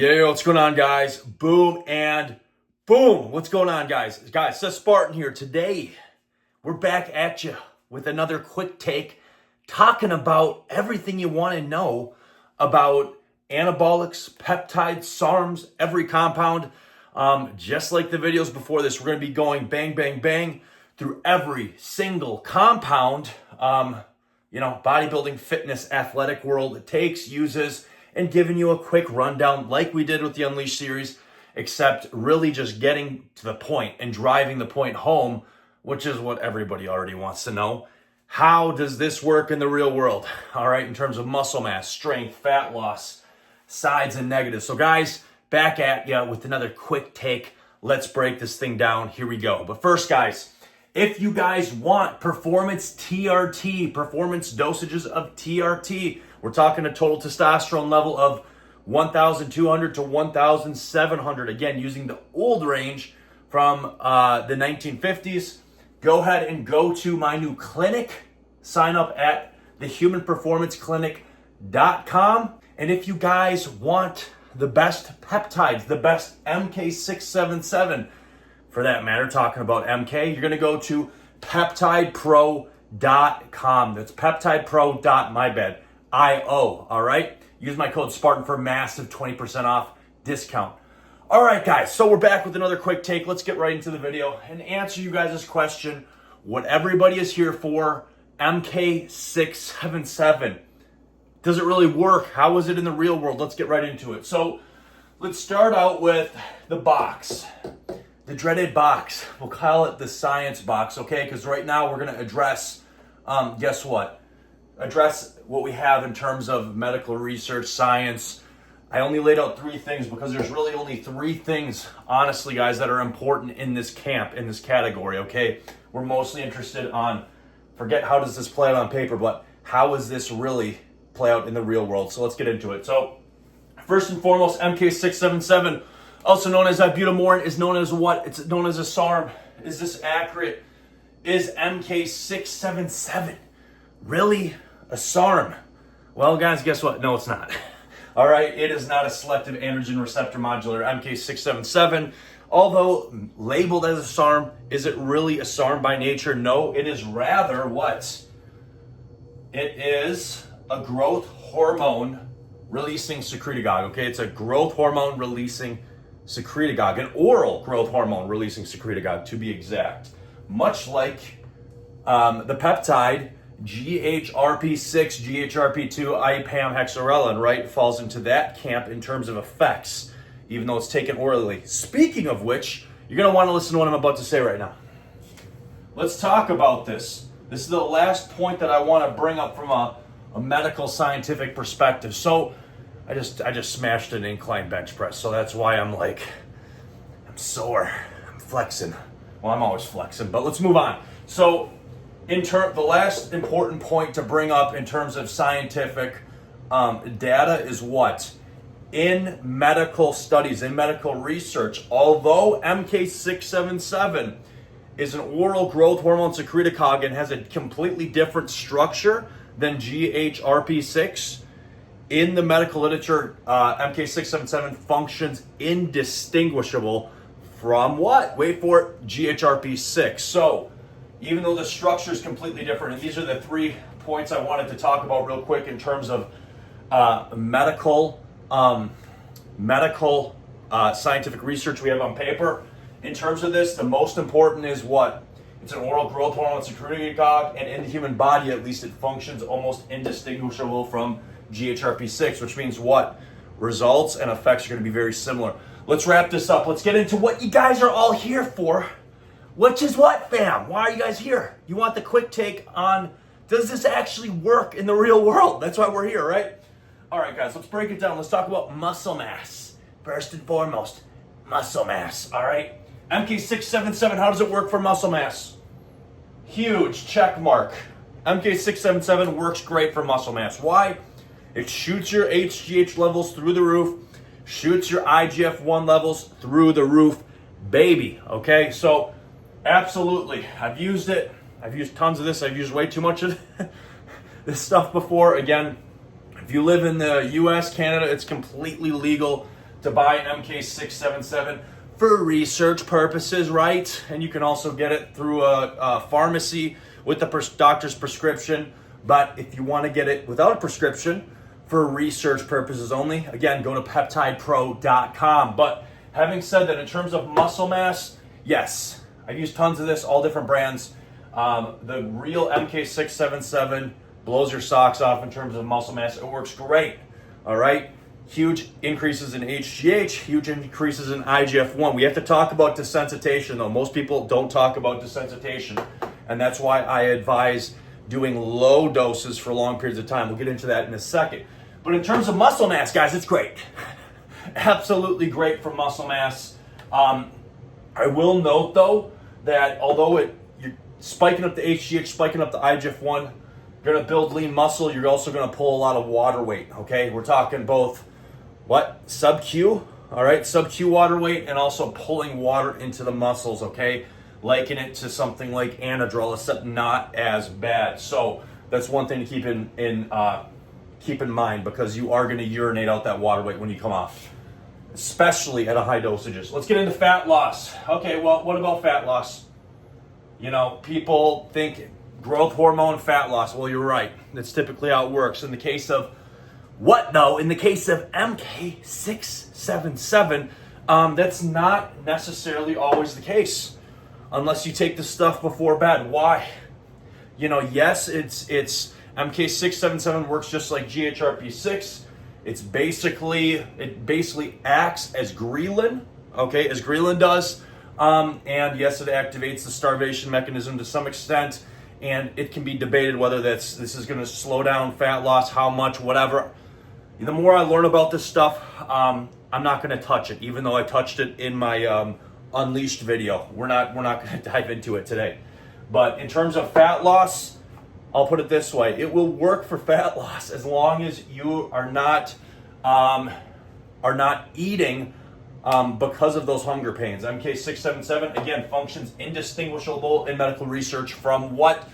Yeah, what's going on, guys? Boom and boom. What's going on, guys? Guys, Seth Spartan here. Today, we're back at you with another quick take, talking about everything you want to know about anabolics, peptides, SARMs, every compound. Just like the videos before this, we're going to be going bang, bang, bang through every single compound, bodybuilding, fitness, athletic world it takes, uses, and giving you a quick rundown like we did with the Unleashed series, except really just getting to the point and driving the point home, which is what everybody already wants to know. How does this work in the real world? All right, in terms of muscle mass, strength, fat loss, sides and negatives. So guys, back at you with another quick take. Let's break this thing down. Here we go. But first, guys, if you guys want performance TRT, performance dosages of TRT, we're talking a total testosterone level of 1,200 to 1,700. Again, using the old range from the 1950s. Go ahead and go to my new clinic. Sign up at thehumanperformanceclinic.com. And if you guys want the best peptides, the best MK-677, for that matter, talking about MK, you're going to go to peptidepro.com. That's peptidepro.io. All right? Use my code Spartan for a massive 20% off discount. All right, guys, so we're back with another quick take. Let's get right into the video and answer you guys' question, what everybody is here for, MK-677. Does it really work? How is it in the real world? Let's get right into it. So let's start out with the box, the dreaded box. We'll call it the science box, okay? Because right now we're going to address, guess what? Address what we have in terms of medical research, science. I only laid out 3 things because there's really only 3 things, honestly, guys, that are important in this camp, in this category, okay? We're mostly interested on, forget how does this play out on paper, but how does this really play out in the real world? So let's get into it. So first and foremost, MK-677, also known as Ibutamoren, is known as what? It's known as a SARM. Is this accurate? Is MK-677 really a SARM? Well, guys, guess what? No, it's not. All right, it is not a selective androgen receptor modulator, MK-677. Although labeled as a SARM, is it really a SARM by nature? No, it is rather what? It is a growth hormone releasing secretagogue, okay? It's a growth hormone releasing secretagogue, an oral growth hormone releasing secretagogue to be exact. Much like the peptide GHRP6, GHRP2, IPAM hexarelin, right? Falls into that camp in terms of effects, even though it's taken orally. Speaking of which, you're going to want to listen to what I'm about to say right now. Let's talk about this. This is the last point that I want to bring up from a medical scientific perspective. So I just smashed an incline bench press, so that's why I'm sore. I'm flexing. Well, I'm always flexing, but let's move on. So the last important point to bring up in terms of scientific data is what? In medical studies, in medical research, although MK-677 is an oral growth hormone secretagogue and has a completely different structure than GHRP6, in the medical literature, MK-677 functions indistinguishable from what? Wait for it, GHRP6. So even though the structure is completely different, and these are the 3 points I wanted to talk about real quick in terms of medical scientific research we have on paper. In terms of this, the most important is what? It's an oral growth hormone secretagogue, and in the human body, at least, it functions almost indistinguishable from GHRP6, which means what? Results and effects are going to be very similar. Let's wrap this up. Let's get into what you guys are all here for. Which is what, fam? Why are you guys here? You want the quick take on, does this actually work in the real world? That's why we're here, right? All right, guys, let's break it down. Let's talk about muscle mass. First and foremost, muscle mass, all right? MK-677, how does it work for muscle mass? Huge check mark. MK-677 works great for muscle mass. Why? It shoots your HGH levels through the roof, shoots your IGF-1 levels through the roof, baby, okay? So absolutely, I've used it. I've used tons of this. I've used way too much of this stuff before. Again, if you live in the US, Canada, it's completely legal to buy an MK-677 for research purposes, right? And you can also get it through a pharmacy with the doctor's prescription. But if you want to get it without a prescription for research purposes only, again, go to peptidepro.com. But having said that, in terms of muscle mass, yes, I've used tons of this, all different brands. The real MK-677 blows your socks off in terms of muscle mass. It works great, all right? Huge increases in HGH, huge increases in IGF-1. We have to talk about desensitization, though. Most people don't talk about desensitization, and that's why I advise doing low doses for long periods of time. We'll get into that in a second. But in terms of muscle mass, guys, it's great. Absolutely great for muscle mass. I will note, though, that although you're spiking up the HGH, spiking up the IGF-1, you're going to build lean muscle, you're also going to pull a lot of water weight, okay? We're talking both, sub-Q, all right? Sub-Q water weight and also pulling water into the muscles, okay? Liken it to something like Anadrol, except not as bad. So that's one thing to keep in mind, because you are going to urinate out that water weight when you come off, especially at a high dosages. Let's get into fat loss. Okay, well, what about fat loss? You know, people think growth hormone, fat loss. Well, you're right. That's typically how it works. In the case of what, though? In the case of MK-677, that's not necessarily always the case, unless you take the stuff before bed. Why? You know, yes, it's MK-677 works just like GHRP6. It basically acts as ghrelin, okay, as ghrelin does. And yes, it activates the starvation mechanism to some extent. And it can be debated whether this is going to slow down fat loss, how much, whatever. The more I learn about this stuff, I'm not going to touch it, even though I touched it in my Unleashed video. We're not going to dive into it today. But in terms of fat loss, I'll put it this way: it will work for fat loss as long as you are not eating because of those hunger pains. MK-677, again, functions indistinguishable in medical research from what?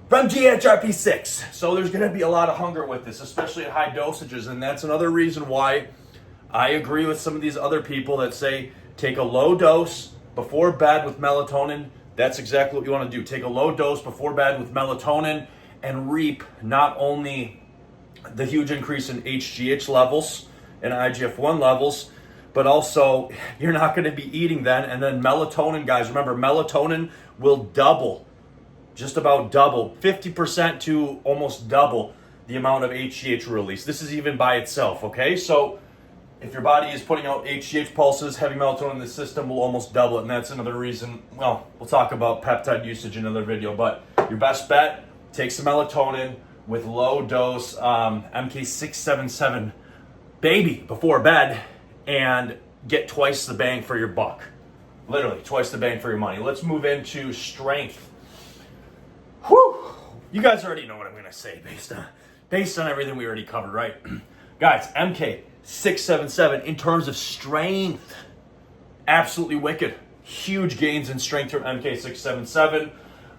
From GHRP6. So there's going to be a lot of hunger with this, especially at high dosages. And that's another reason why I agree with some of these other people that say take a low dose before bed with melatonin. That's exactly what you want to do. Take a low dose before bed with melatonin and reap not only the huge increase in HGH levels and IGF-1 levels, but also you're not going to be eating then. And then melatonin, guys, remember, melatonin will double, just about double, 50% to almost double the amount of HGH release. This is even by itself, okay? So if your body is putting out HGH pulses, heavy melatonin in the system will almost double it. And that's another reason, well, we'll talk about peptide usage in another video. But your best bet, take some melatonin with low dose MK-677 baby before bed and get twice the bang for your buck. Literally, twice the bang for your money. Let's move into strength. Whew! You guys already know what I'm going to say based on everything we already covered, right? Guys, MK-677 in terms of strength, absolutely wicked. Huge gains in strength from MK-677.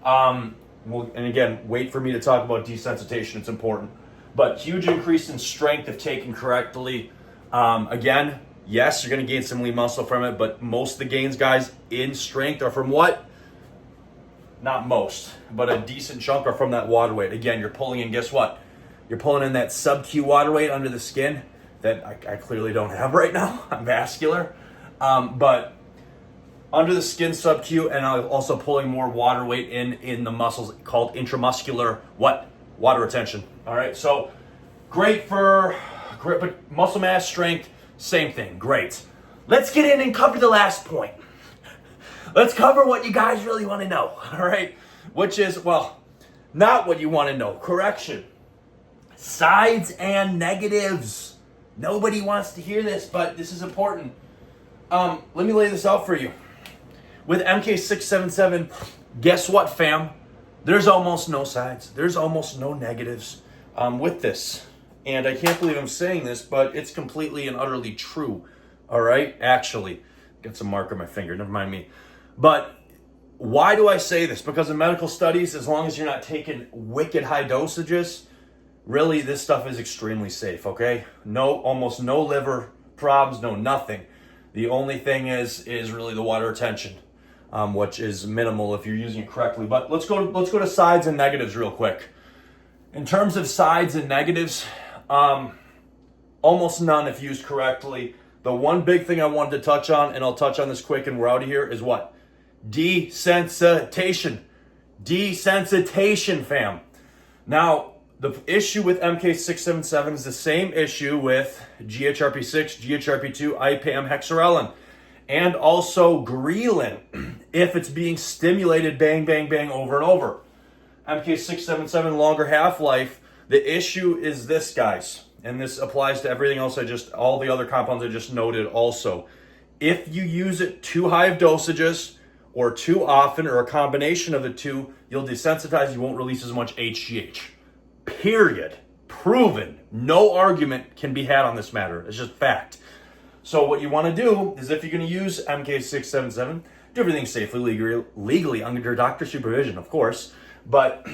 And again, wait for me to talk about desensitization. It's important. But huge increase in strength if taken correctly. Again, yes, you're going to gain some lean muscle from it, but most of the gains, guys, in strength are from what? Not most, but a decent chunk are from that water weight. Again, you're pulling in, guess what? You're pulling in that sub-Q water weight under the skin that I clearly don't have right now. I'm vascular. But under the skin sub-Q, and I'm also pulling more water weight in the muscles called intramuscular water retention. All right, so great, but muscle mass, strength, same thing, great. Let's get in and cover the last point. Let's cover what you guys really want to know, all right? Which is, well, not what you want to know. Correction. Sides and negatives. Nobody wants to hear this, but this is important. Let me lay this out for you. With MK-677, guess what, fam? There's almost no sides. There's almost no negatives with this. And I can't believe I'm saying this, but it's completely and utterly true, all right? Actually, got some mark on my finger, never mind me. But why do I say this? Because in medical studies, as long as you're not taking wicked high dosages, really this stuff is extremely safe, okay? Almost no liver problems, no nothing. The only thing is really the water retention, which is minimal if you're using it correctly. But let's go to sides and negatives real quick. In terms of sides and negatives, almost none if used correctly. The one big thing I wanted to touch on, and I'll touch on this quick and we're out of here, is what? Desensitization. Desensitization, fam. Now, the issue with MK-677 is the same issue with GHRP6, GHRP2, IPAM, hexarelin, and also Grelin if it's being stimulated bang, bang, bang over and over. MK-677, longer half-life. The issue is this, guys, and this applies to everything else all the other compounds I just noted also. If you use it too high of dosages or too often or a combination of the two, you'll desensitize, you won't release as much HGH. Period. Proven. No argument can be had on this matter. It's just fact. So what you want to do is if you're going to use MK-677, do everything safely, legally under doctor supervision, of course. But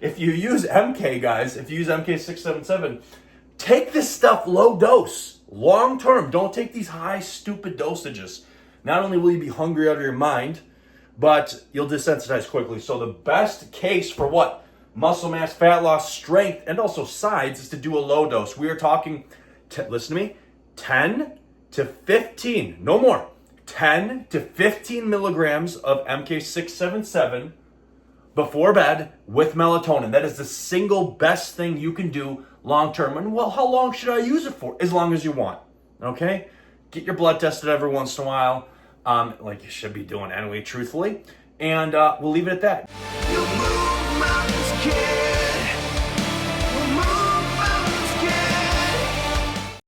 if you use MK, guys, if you use MK-677, take this stuff low dose, long term. Don't take these high, stupid dosages. Not only will you be hungry out of your mind, but you'll desensitize quickly. So the best case for what? Muscle mass, fat loss, strength, and also sides is to do a low dose. We are talking, listen to me, 10 to 15, no more, 10 to 15 milligrams of MK-677 before bed with melatonin. That is the single best thing you can do long term. And well, how long should I use it for? As long as you want, okay? Get your blood tested every once in a while, like you should be doing anyway, truthfully. And we'll leave it at that. You move mountains, kid.